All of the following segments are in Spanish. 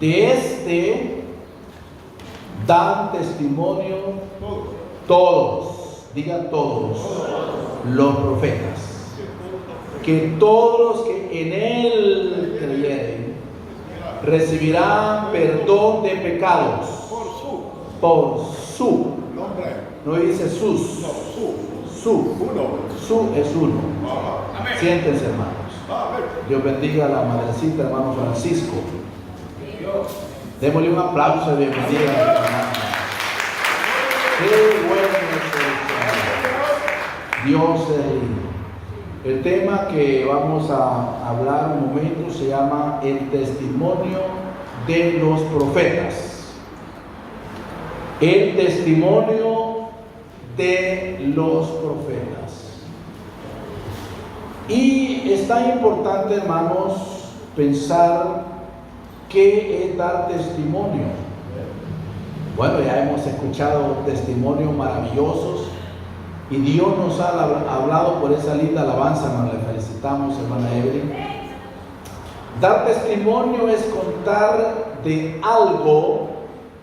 De este dan testimonio todos, digan todos, los profetas, que todos los que en él creyeren recibirán perdón de pecados por su, no dice sus, su es uno. Siéntense, hermanos. Dios bendiga a la madrecita, hermano Francisco. Démosle un aplauso de bienvenida a la hermana. Qué bueno es el Señor. Dios es lindo. El tema que vamos a hablar un momento se llama el testimonio de los profetas. El testimonio de los profetas. Y es tan importante, hermanos, pensar qué es dar testimonio. Bueno, ya hemos escuchado testimonios maravillosos y Dios nos ha hablado por esa linda alabanza, hermano. Le felicitamos, hermana Evelyn. Dar testimonio es contar de algo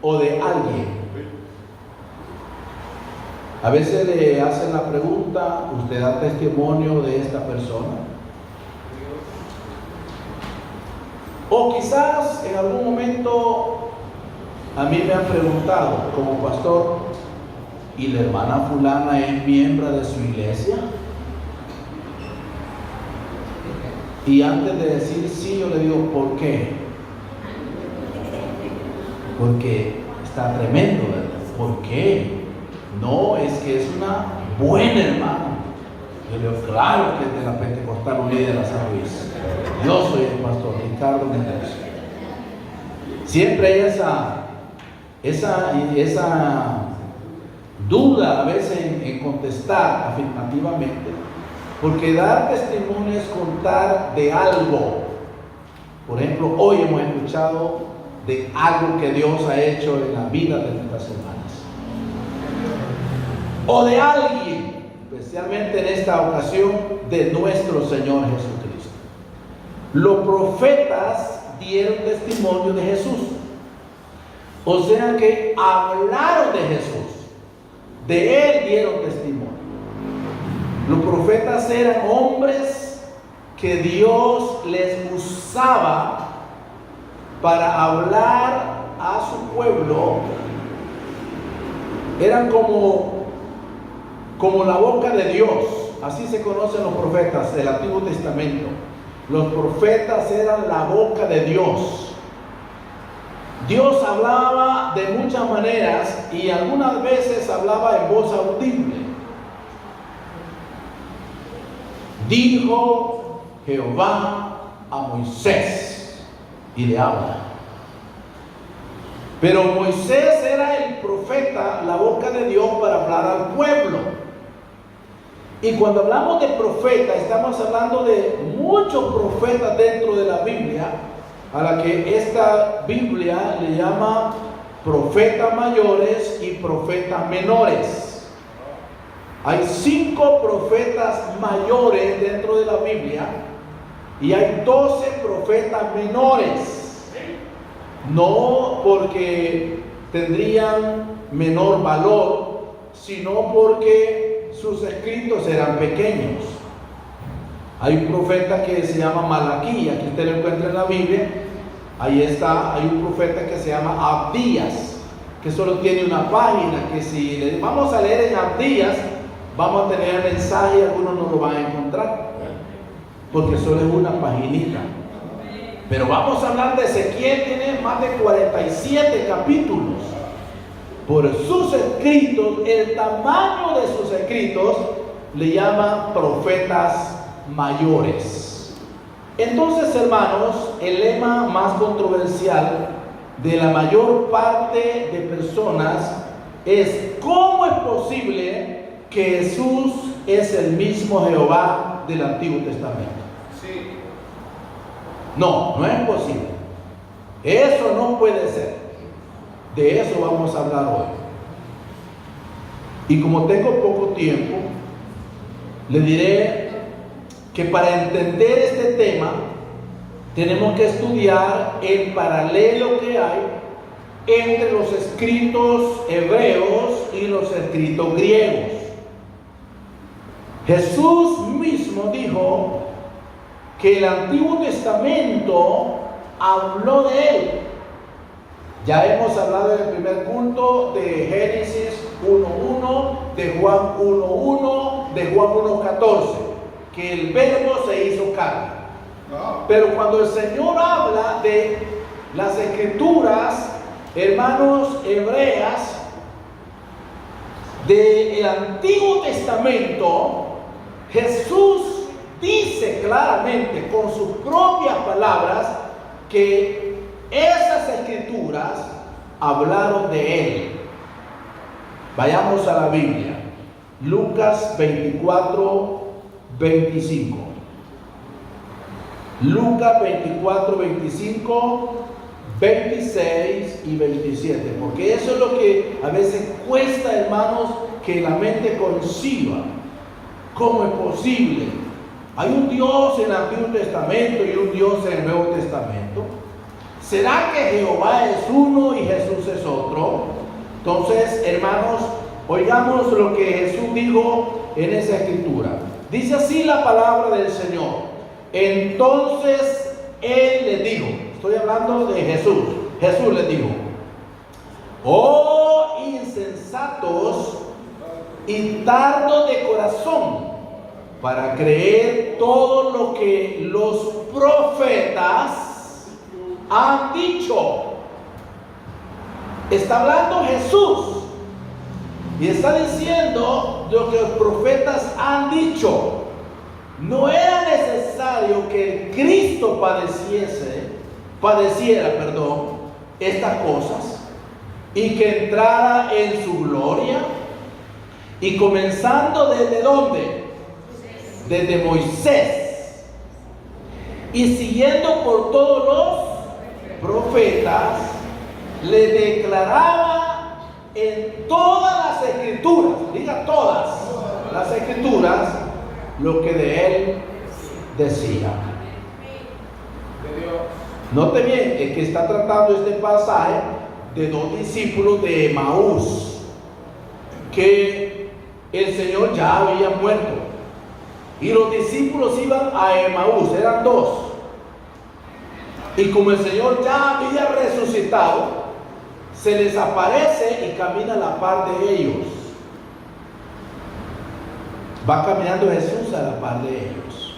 o de alguien. A veces le hacen la pregunta: ¿usted da testimonio de esta persona? O quizás en algún momento a mí me han preguntado como pastor: ¿y la hermana fulana es miembro de su iglesia? Y antes de decir sí, yo le digo: ¿por qué? Porque está tremendo, ¿verdad? ¿Por qué? No, es que es una buena hermana. Yo le digo: claro que es de la Pentecostal Unida de la San Luis. Yo soy el pastor Ricardo Mendoza. Siempre hay esa duda a veces en contestar afirmativamente, porque dar testimonio es contar de algo. Por ejemplo, hoy hemos escuchado de algo que Dios ha hecho en la vida de nuestras hermanas, o de alguien, especialmente en esta ocasión, de nuestro Señor Jesucristo. Los profetas dieron testimonio de Jesús, o sea que hablaron de Jesús, de Él dieron testimonio. Los profetas eran hombres que Dios les usaba para hablar a su pueblo. Eran como la boca de Dios. Así se conocen los profetas del Antiguo Testamento. Los profetas eran la boca de Dios. Dios hablaba de muchas maneras y algunas veces hablaba en voz audible. Dijo Jehová a Moisés, y le habla. Pero Moisés era el profeta, la boca de Dios para hablar al pueblo. Y cuando hablamos de profeta, estamos hablando de muchos profetas dentro de la Biblia, a la que esta Biblia le llama profetas mayores y profetas menores. Hay 5 profetas mayores dentro de la Biblia y hay 12 profetas menores. No porque tendrían menor valor, sino porque sus escritos eran pequeños. Hay un profeta que se llama Malaquías, que usted lo encuentra en la Biblia. Ahí está. Hay un profeta que se llama Abdías, que solo tiene una página, que si le vamos a leer en Abdías, vamos a tener el mensaje y algunos no lo van a encontrar, porque solo es una paginita. Pero vamos a hablar de Ezequiel, tiene más de 47 capítulos. Por sus escritos, el tamaño de sus escritos, le llaman profetas mayores. Entonces, hermanos, el lema más controversial de la mayor parte de personas es: ¿cómo es posible que Jesús es el mismo Jehová del Antiguo Testamento? Sí. No, no es posible. Eso no puede ser. De eso vamos a hablar hoy. Y como tengo poco tiempo, le diré que para entender este tema tenemos que estudiar el paralelo que hay entre los escritos hebreos y los escritos griegos. Jesús mismo dijo que el Antiguo Testamento habló de él. Ya hemos hablado en el primer culto de Génesis 1:1, de Juan 1:1, de Juan 1:14, que el verbo se hizo carne. Pero cuando el Señor habla de las escrituras, hermanos, hebreas, del Antiguo Testamento, Jesús dice claramente con sus propias palabras que esas escrituras hablaron de él. Vayamos a la Biblia. Lucas 24:25. Lucas 24:25, 26 y 27. Porque eso es lo que a veces cuesta, hermanos, que la mente conciba. ¿Cómo es posible? Hay un Dios en el Antiguo Testamento y un Dios en el Nuevo Testamento. ¿Será que Jehová es uno y Jesús es otro? Entonces, hermanos, oigamos lo que Jesús dijo en esa escritura. Dice así la palabra del Señor. Entonces Él le dijo, estoy hablando de Jesús. Jesús le dijo: oh insensatos y tardos de corazón para creer todo lo que los profetas han dicho. Está hablando Jesús y está diciendo lo que los profetas han dicho. No era necesario que el Cristo padeciera estas cosas y que entrara en su gloria. Y comenzando desde ¿dónde? Desde Moisés y siguiendo por todos los profetas, le declaraba en todas las escrituras, diga todas las escrituras, lo que de él decía. Note bien, el que está tratando este pasaje de dos discípulos de Emaús, que el Señor ya había muerto y los discípulos iban a Emaús, eran dos, y como el Señor ya había resucitado, se les aparece y camina a la par de ellos. Va caminando Jesús a la par de ellos.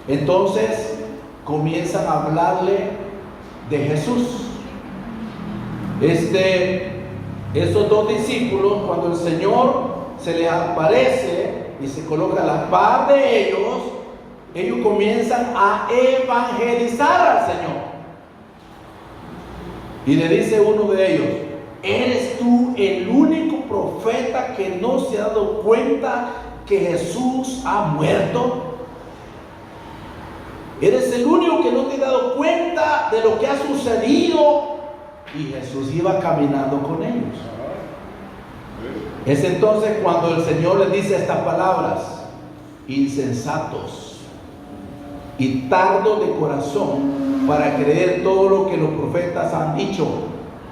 Entonces comienzan a hablarle de Jesús. Estos dos discípulos, cuando el Señor se les aparece y se coloca a la par de ellos comienzan a evangelizar al Señor. Y le dice uno de ellos: ¿eres tú el único profeta que no se ha dado cuenta que Jesús ha muerto? ¿Eres el único que no te ha dado cuenta de lo que ha sucedido? Y Jesús iba caminando con ellos. Es entonces cuando el Señor les dice estas palabras: insensatos y tardos de corazón para creer todo lo que los profetas han dicho.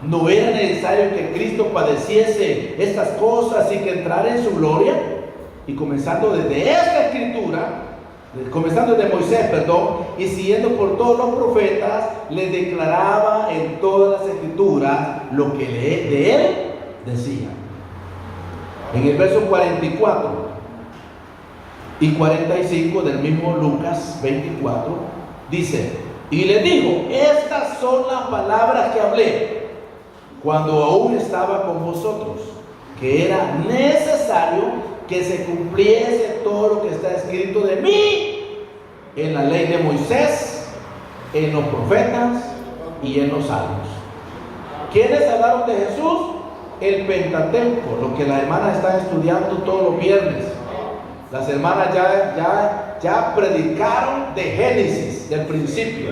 ¿No era necesario que Cristo padeciese estas cosas y que entrara en su gloria? Y comenzando desde esta escritura, comenzando desde Moisés, y siguiendo por todos los profetas, les declaraba en todas las escrituras lo que de él decía. En el verso 44 y 45 del mismo Lucas 24 dice: y le dijo: estas son las palabras que hablé cuando aún estaba con vosotros, que era necesario que se cumpliese todo lo que está escrito de mí en la ley de Moisés, en los profetas y en los salmos. ¿Quiénes hablaron de Jesús? El Pentateuco, lo que las hermanas están estudiando todos los viernes. Las hermanas ya predicaron de Génesis, del principio,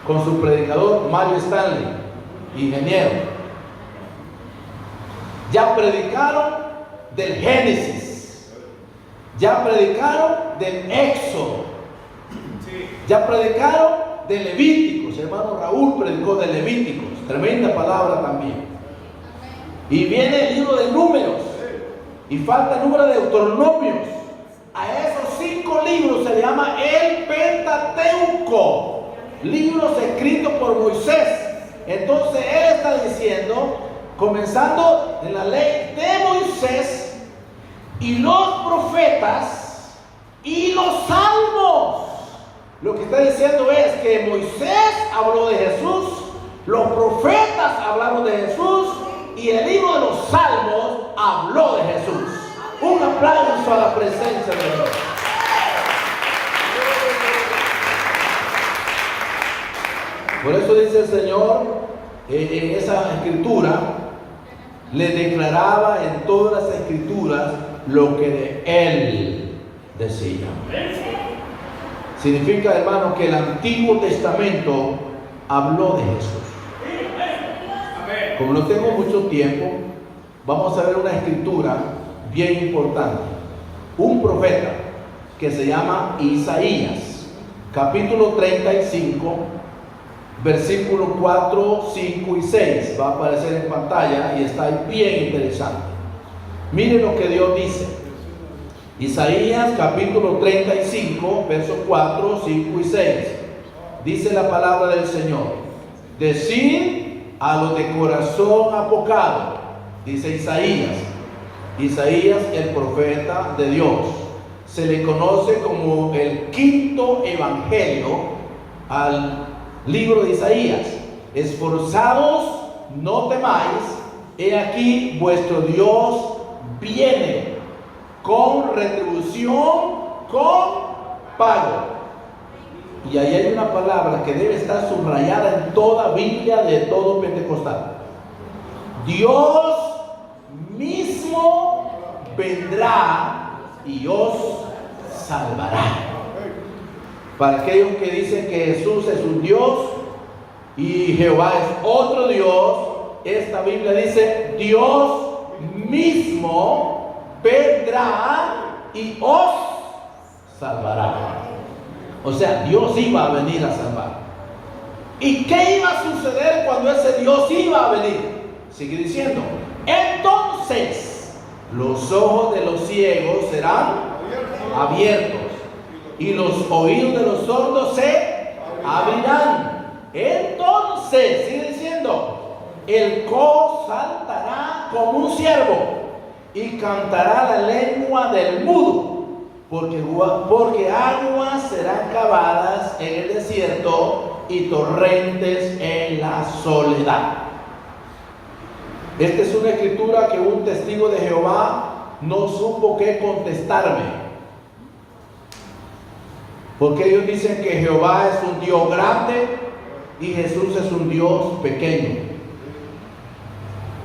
con su predicador Mario Stanley, ingeniero. Ya predicaron del Génesis, ya predicaron del Éxodo, ya predicaron de Levíticos. Hermano Raúl predicó de Levíticos, tremenda palabra también. Y viene el libro de Números, y falta el número de Deuteronomios. A esos 5 libros se le llama el Pentateuco, libros escritos por Moisés. Entonces él está diciendo, comenzando en la ley de Moisés y los profetas y los salmos. Lo que está diciendo es que Moisés habló de Jesús, los profetas hablaron de Jesús y el libro de los salmos habló de Jesús. Un aplauso a la presencia de Dios. Por eso dice el Señor en esa escritura, le declaraba en todas las escrituras lo que de Él decía. Significa, hermano, que el Antiguo Testamento habló de Jesús. Como no tengo mucho tiempo, vamos a ver una escritura bien importante. Un profeta que se llama Isaías, capítulo 35, versículos 4, 5 y 6. Va a aparecer en pantalla y está bien interesante. Miren lo que Dios dice. Isaías capítulo 35, versos 4, 5 y 6. Dice la palabra del Señor: decid a los de corazón apocado, dice Isaías, el profeta de Dios. Se le conoce como el quinto evangelio al libro de Isaías. Esforzados, no temáis, he aquí vuestro Dios viene con retribución, con pago. Y ahí hay una palabra que debe estar subrayada en toda Biblia de todo pentecostal. Dios mismo vendrá y os salvará. Para aquellos que dicen que Jesús es un Dios y Jehová es otro Dios, esta Biblia dice: Dios mismo vendrá y os salvará. O sea, Dios iba a venir a salvar. ¿Y qué iba a suceder cuando ese Dios iba a venir? Sigue diciendo: entonces los ojos de los ciegos serán abiertos y los oídos de los sordos se abrirán. Entonces, sigue diciendo, el cojo saltará como un ciervo y cantará la lengua del mudo, porque aguas serán cavadas en el desierto y torrentes en la soledad. Esta es una escritura que un testigo de Jehová no supo qué contestarme, porque ellos dicen que Jehová es un Dios grande y Jesús es un Dios pequeño.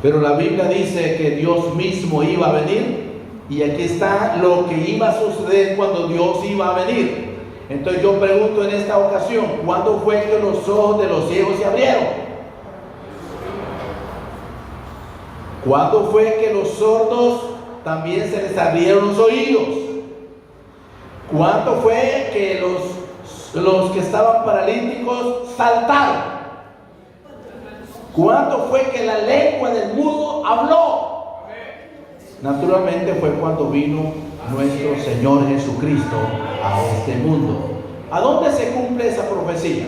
Pero la Biblia dice que Dios mismo iba a venir, y aquí está lo que iba a suceder cuando Dios iba a venir. Entonces yo pregunto en esta ocasión: ¿cuándo fue que los ojos de los ciegos se abrieron? ¿Cuándo fue que los sordos también se les abrieron los oídos? ¿Cuándo fue que los que estaban paralíticos saltaron? ¿Cuándo fue que la lengua del mudo habló? Naturalmente fue cuando vino nuestro Señor Jesucristo a este mundo. ¿A dónde se cumple esa profecía?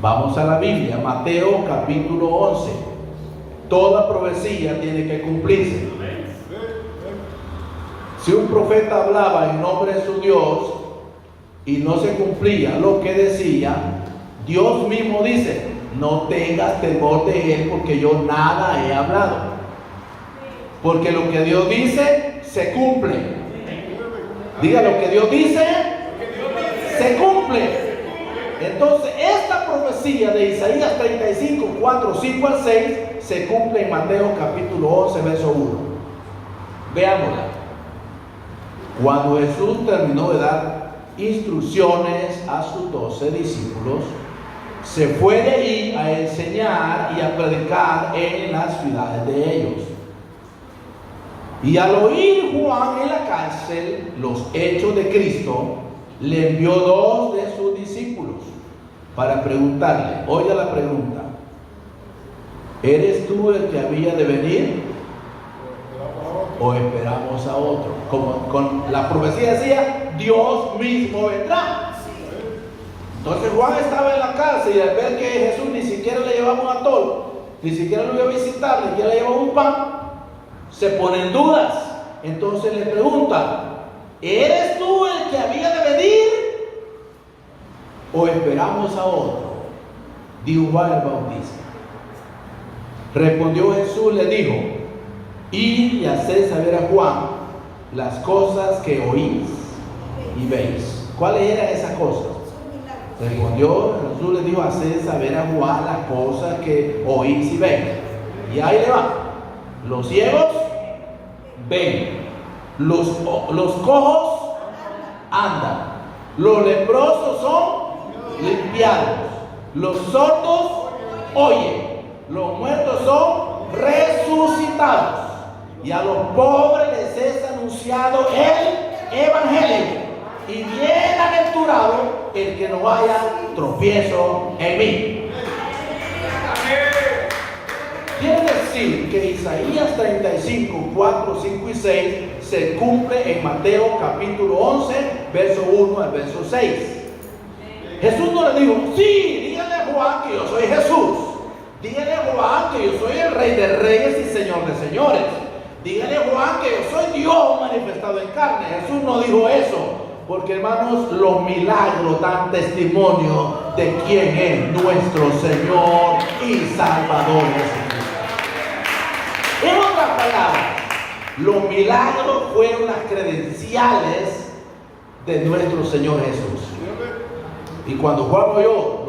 Vamos a la Biblia, Mateo capítulo 11. Toda profecía tiene que cumplirse. Si un profeta hablaba en nombre de su Dios y no se cumplía lo que decía, Dios mismo dice: no tengas temor de él, porque yo nada he hablado. Porque lo que Dios dice se cumple. Diga: lo que Dios dice se cumple. Entonces esta profecía de Isaías 35, 4, 5 al 6 se cumple en Mateo capítulo 11, verso 1. Veámosla. Cuando Jesús terminó de dar instrucciones a sus 12 discípulos, se fue de ahí a enseñar y a predicar en las ciudades de ellos. Y al oír Juan en la cárcel los hechos de Cristo, le envió 2 de sus discípulos, para preguntarle, oiga la pregunta, ¿eres tú el que había de venir o esperamos a otro? Como con la profecía decía, Dios mismo vendrá. Entonces Juan estaba en la cárcel y al ver que Jesús ni siquiera le llevaba un atol, ni siquiera lo iba a visitar, ni siquiera le llevaba un pan, se pone en dudas. Entonces le pregunta, ¿eres tú el que había de venir o esperamos a otro? Dijo Juan el Bautista. Respondió Jesús, le dijo, id y haced saber a Juan las cosas que oís y veis. ¿Cuáles eran esas cosas? Respondió Jesús, le dijo, haced saber a Juan las cosas que oís y veis. Y ahí le va. Los ciegos ven, los cojos andan, los leprosos son limpiados, los sordos oyen, los muertos son resucitados, y a los pobres les es anunciado el evangelio. Y bienaventurado el que no haya tropiezo en mí. Quiere decir que Isaías 35, 4, 5 y 6 se cumple en Mateo capítulo 11, verso 1 al verso 6. Jesús no le dijo, sí, dígale a Juan que yo soy Jesús. Dígale a Juan que yo soy el Rey de Reyes y Señor de Señores. Dígale a Juan que yo soy Dios manifestado en carne. Jesús no dijo eso. Porque, hermanos, los milagros dan testimonio de quién es nuestro Señor y Salvador Jesucristo. En otras palabras, los milagros fueron las credenciales de nuestro Señor Jesús. Y cuando Juan oyó,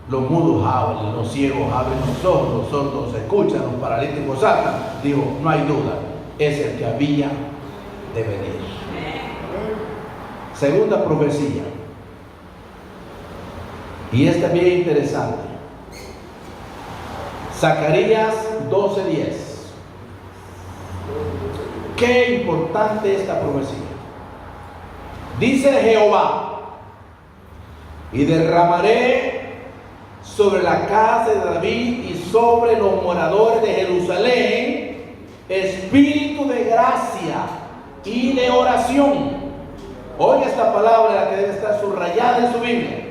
los mudos hablan, los ciegos abren los sordos escuchan, los paralíticos saltan, dijo, no hay duda, es el que había de venir. Segunda profecía, y esta es bien interesante. Zacarías 12:10. Qué importante esta profecía. Dice Jehová, y derramaré sobre la casa de David y sobre los moradores de Jerusalén espíritu de gracia y de oración. Oiga esta palabra que debe estar subrayada en su Biblia.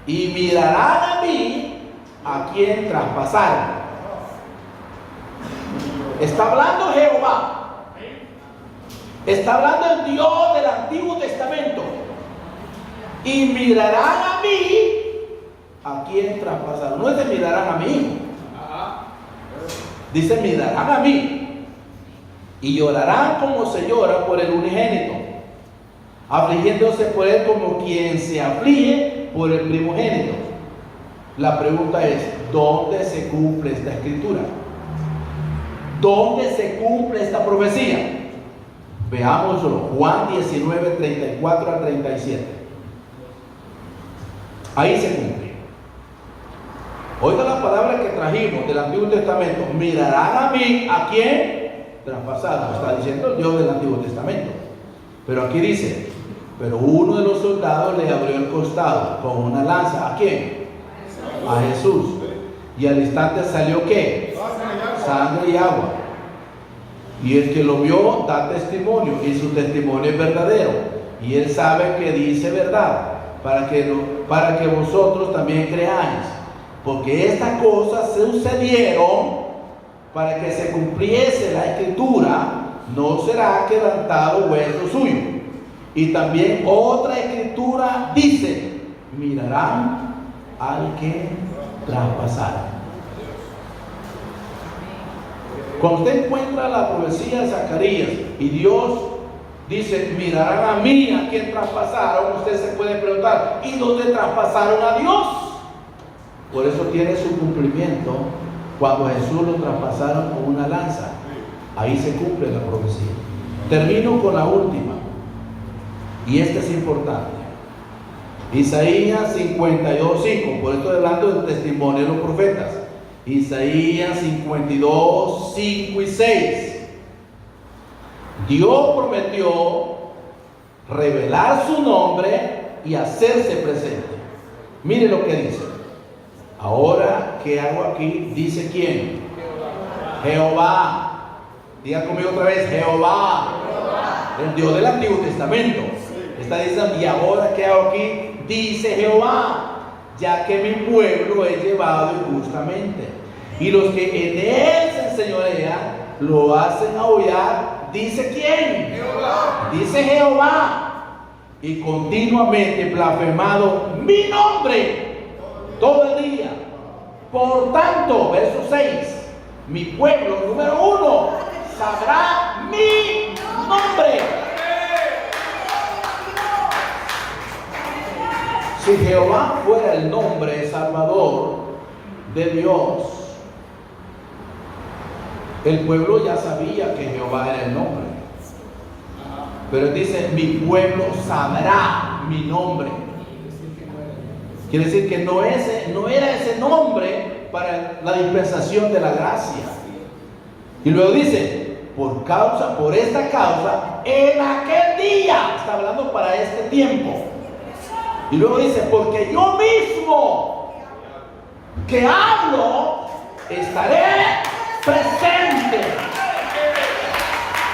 Y mirarán a mí a quien traspasaron. Está hablando Jehová. Está hablando el Dios del Antiguo Testamento. Y mirarán a mí a quien traspasaron. No dice mirarán a mí. Dice mirarán a mí. Y llorarán como se llora por el unigénito, afligiéndose por él como quien se aflige por el primogénito. La pregunta es, ¿dónde se cumple esta escritura? ¿Dónde se cumple esta profecía? Veámoslo, Juan 19, 34 al 37. Ahí se cumple. Oiga la palabra que trajimos del Antiguo Testamento. Mirarán a mí, ¿a quién? Traspasaron. Está diciendo el Dios del Antiguo Testamento. Pero aquí dice, pero uno de los soldados le abrió el costado con una lanza. ¿A quién? A Jesús. Y al instante salió ¿qué? Sangre y agua. Y el que lo vio da testimonio, y su testimonio es verdadero. Y él sabe que dice verdad, para que vosotros también creáis. Porque estas cosas sucedieron para que se cumpliese la escritura, no será quebrantado hueso suyo. Y también otra escritura dice, mirarán al que traspasaron. Cuando usted encuentra la profecía de Zacarías y Dios dice, mirarán a mí a quien traspasaron, usted se puede preguntar, ¿y dónde traspasaron a Dios? Por eso tiene su cumplimiento cuando Jesús lo traspasaron con una lanza. Ahí se cumple la profecía. Termino con la última, y esta es importante. Isaías 52:5, por esto estoy hablando del testimonio de los profetas. Isaías 52:5 y 6. Dios prometió revelar su nombre y hacerse presente. Mire lo que dice. Ahora, ¿qué hago aquí? Dice quién. Jehová. Diga conmigo otra vez, Jehová. El Dios del Antiguo Testamento. Está diciendo, y ahora, ¿qué hago aquí? Dice Jehová, ya que mi pueblo he llevado injustamente, y los que en él se enseñorean lo hacen aullar. ¿Dice quién? Jehová. Dice Jehová. Y continuamente blasfemado mi nombre todo el día. Por tanto, verso 6, mi pueblo número 1 sabrá mi nombre. Si Jehová fuera el nombre salvador de Dios, el pueblo ya sabía que Jehová era el nombre. Pero dice, mi pueblo sabrá mi nombre. Quiere decir que no era ese nombre para la dispensación de la gracia. Y luego dice, por esta causa, en aquel día, está hablando para este tiempo. Y luego dice, porque yo mismo que hablo, estaré presente.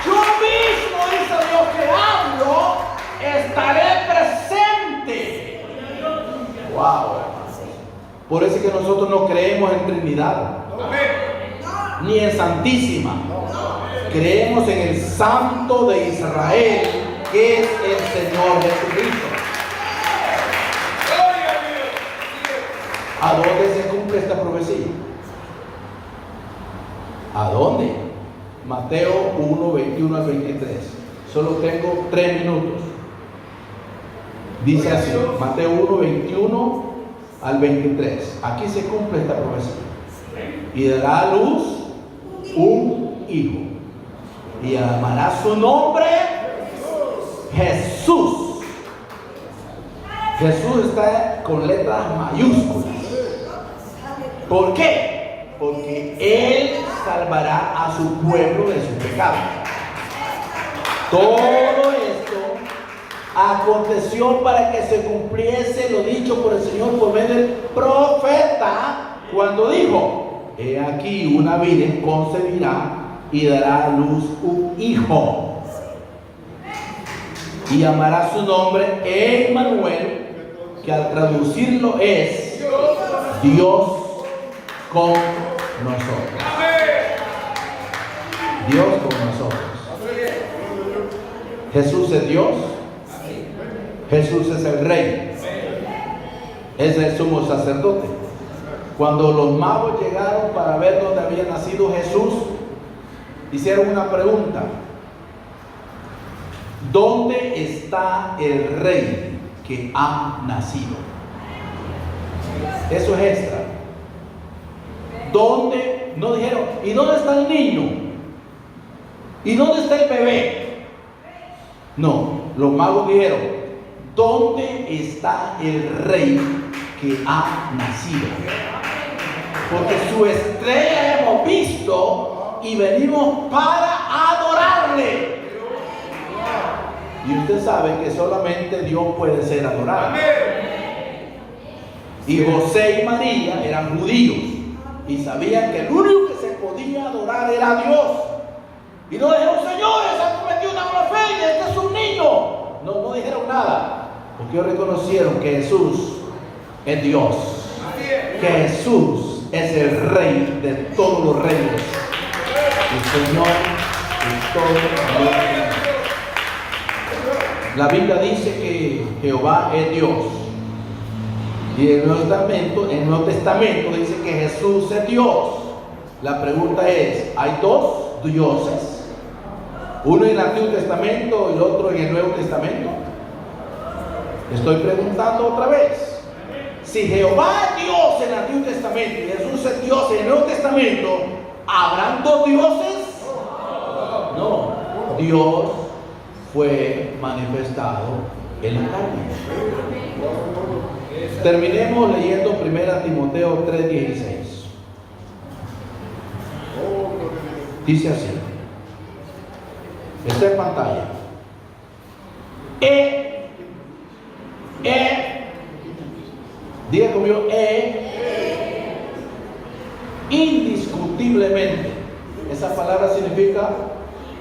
Yo mismo, dice Dios, que hablo, estaré presente. Wow. Por eso es que nosotros no creemos en Trinidad, ni en Santísima. Creemos en el Santo de Israel, que es el Señor Jesucristo. ¿A dónde se cumple esta profecía? ¿A dónde? Mateo 1, 21 al 23. Solo tengo 3 minutos. Dice así, Mateo 1, 21 al 23. Aquí se cumple esta profecía. Y dará a luz un hijo, y llamará su nombre Jesús. Jesús está con letras mayúsculas. ¿Por qué? Porque Él salvará a su pueblo de sus pecados. Todo esto aconteció para que se cumpliese lo dicho por el Señor por medio del profeta, cuando dijo: he aquí una virgen concebirá y dará a luz un hijo, y llamará su nombre Emmanuel, que al traducirlo es Dios con nosotros. Dios con nosotros. Jesús es Dios. Jesús es el Rey. Es el sumo sacerdote. Cuando los magos llegaron para ver dónde había nacido Jesús, hicieron una pregunta: ¿dónde está el Rey que ha nacido? Eso es extra. ¿Dónde? No dijeron, ¿y dónde está el niño? ¿Y dónde está el bebé? No, los magos dijeron: ¿dónde está el Rey que ha nacido? Porque su estrella hemos visto y venimos para adorarle. Y usted sabe que solamente Dios puede ser adorado. Y José y María eran judíos y sabían que el único que se podía adorar era Dios. Y no dijeron: señores, han cometido una blasfemia, este es un niño. No dijeron nada, porque ellos reconocieron que Jesús es Dios, que Jesús es el Rey de todos los reyes, el Señor de todos los reyes. La Biblia dice que Jehová es Dios, y en el Nuevo Testamento dice que Jesús es Dios. La pregunta es: ¿hay dos dioses? Uno en el Antiguo Testamento y el otro en el Nuevo Testamento. Estoy preguntando otra vez: si Jehová es Dios en el Antiguo Testamento y Jesús es Dios en el Nuevo Testamento, ¿habrán dos dioses? No, Dios fue manifestado en la carne. Terminemos leyendo 1 Timoteo 3:16. Dice así, está en pantalla: Diga conmigo, indiscutiblemente. Esa palabra significa,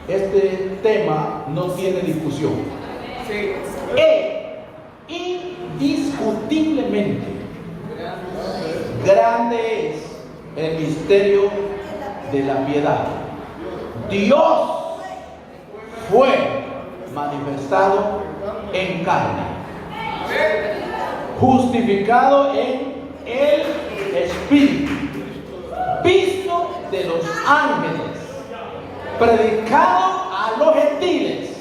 este tema no tiene discusión. Indiscutiblemente. Grande es el misterio de la piedad. Dios fue manifestado en carne, justificado en el Espíritu, visto de los ángeles, predicado a los gentiles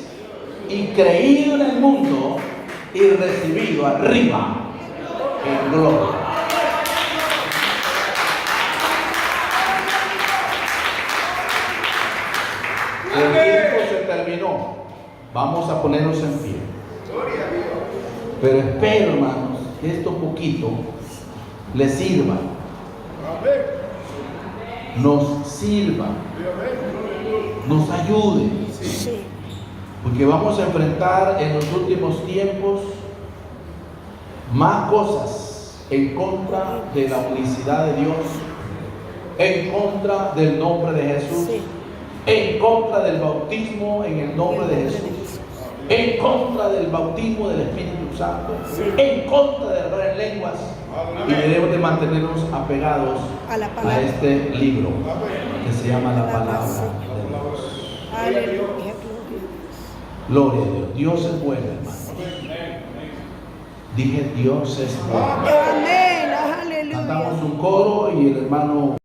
y creído en el mundo y recibido arriba en gloria. El tiempo se terminó. Vamos a ponernos en pie. Pero espero, hermanos, que esto poquito les sirva. Nos sirva. Nos ayude. Porque vamos a enfrentar en los últimos tiempos más cosas en contra de la unicidad de Dios, en contra del nombre de Jesús, en contra del bautismo en el nombre de Jesús, en contra del bautismo del Espíritu Santo, en contra de hablar en lenguas. Y debemos de mantenernos apegados a este libro que se llama la palabra de Dios. Gloria a Dios. Dios es bueno, hermano. Dije, Dios es bueno. Cantamos un coro y el hermano